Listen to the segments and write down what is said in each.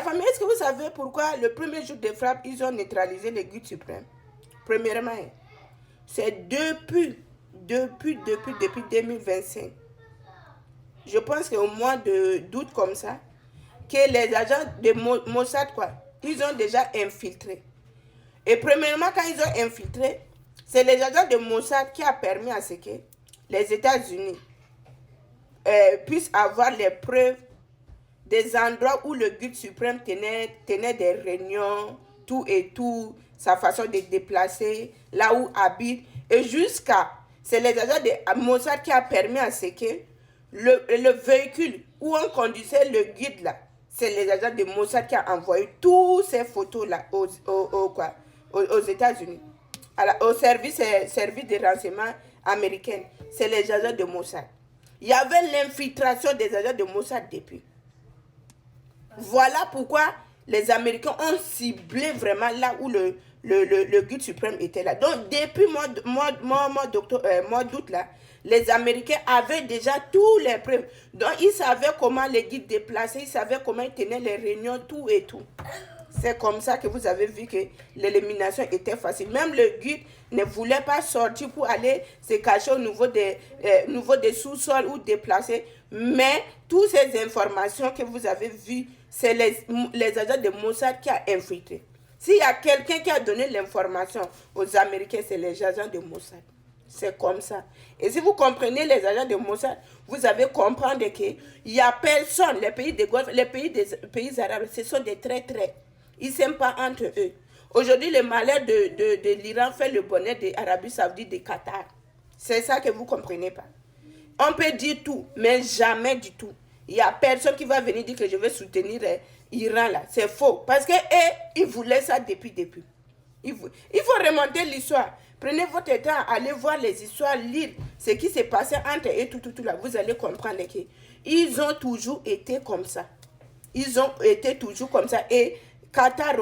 famille, est-ce que vous savez pourquoi le premier jour des frappes, ils ont neutralisé le guide suprême? Premièrement, c'est depuis 2025. Je pense qu'au mois d'août comme ça, que les agents de Mossad, quoi, ils ont déjà infiltré. Et premièrement, quand ils ont infiltré, c'est les agents de Mossad qui a permis à ce que les États-Unis puissent avoir les preuves des endroits où le guide suprême tenait des réunions, tout et tout, sa façon de déplacer, là où habite, et jusqu'à, c'est les agents de Mossad qui a permis à ce que le véhicule où on conduisait le guide là, c'est les agents de Mossad qui a envoyé toutes ces photos là aux États-Unis, au service de renseignement américain. C'est les agents de Mossad. Il y avait l'infiltration des agents de Mossad depuis. Voilà pourquoi les Américains ont ciblé vraiment là où le guide suprême était là. Donc, depuis mois d'août, là, les Américains avaient déjà tous les preuves. Donc, ils savaient comment les guides déplaçaient, ils savaient comment ils tenaient les réunions, tout et tout. C'est comme ça que vous avez vu que l'élimination était facile. Même le guide ne voulait pas sortir pour aller se cacher au niveau des sous-sols ou déplacer. Mais toutes ces informations que vous avez vues, c'est les agents de Mossad qui ont infiltré. S'il y a quelqu'un qui a donné l'information aux Américains, c'est les agents de Mossad. C'est comme ça. Et si vous comprenez les agents de Mossad, vous allez comprendre qu'il n'y a personne, les pays de Golfe, les pays arabes, ce sont des traîtres. Ils ne s'aiment pas entre eux. Aujourd'hui, le malheur de l'Iran fait le bonheur de l'Arabie Saoudite, de Qatar. C'est ça que vous ne comprenez pas. On peut dire tout, mais jamais du tout. Il n'y a personne qui va venir dire que je vais soutenir l'Iran là. C'est faux. Parce qu'ils ils voulaient ça depuis. Il faut remonter l'histoire. Prenez votre temps, allez voir les histoires, lire ce qui s'est passé entre eux, tout là. Vous allez comprendre qu'ils ont toujours été comme ça. Ils ont été toujours comme ça. Et Qatar,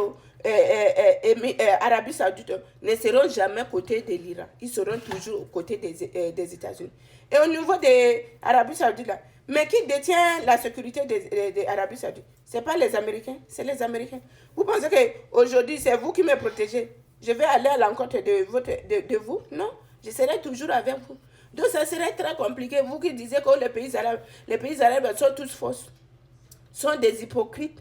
Arabie Saoudite ne seront jamais côté de l'Iran. Ils seront toujours aux côtés des États-Unis. Et au niveau de l'Arabie Saoudite, là, mais qui détient la sécurité de l'Arabie Saoudite? Ce n'est pas les Américains, c'est les Américains. Vous pensez qu'aujourd'hui, c'est vous qui me protégez? Je vais aller à l'encontre de vous? Non, je serai toujours avec vous. Donc, ça serait très compliqué. Vous qui disiez que les pays arabes sont tous fausses, sont des hypocrites.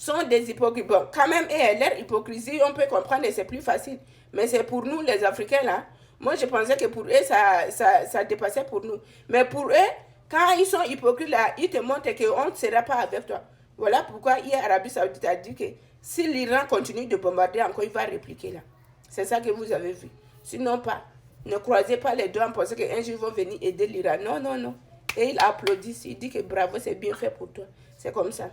Bon, quand même, leur hypocrisie, on peut comprendre et c'est plus facile. Mais c'est pour nous, les Africains, là. Moi, je pensais que pour eux, ça dépassait pour nous. Mais pour eux, quand ils sont hypocrites, là, ils te montrent qu'on ne sera pas avec toi. Voilà pourquoi hier, Arabie Saoudite a dit que si l'Iran continue de bombarder encore, il va répliquer là. C'est ça que vous avez vu. Sinon pas. Ne croisez pas les doigts en pensant qu'un jour ils vont venir aider l'Iran. Non. Et il applaudit, il dit que bravo, c'est bien fait pour toi. C'est comme ça.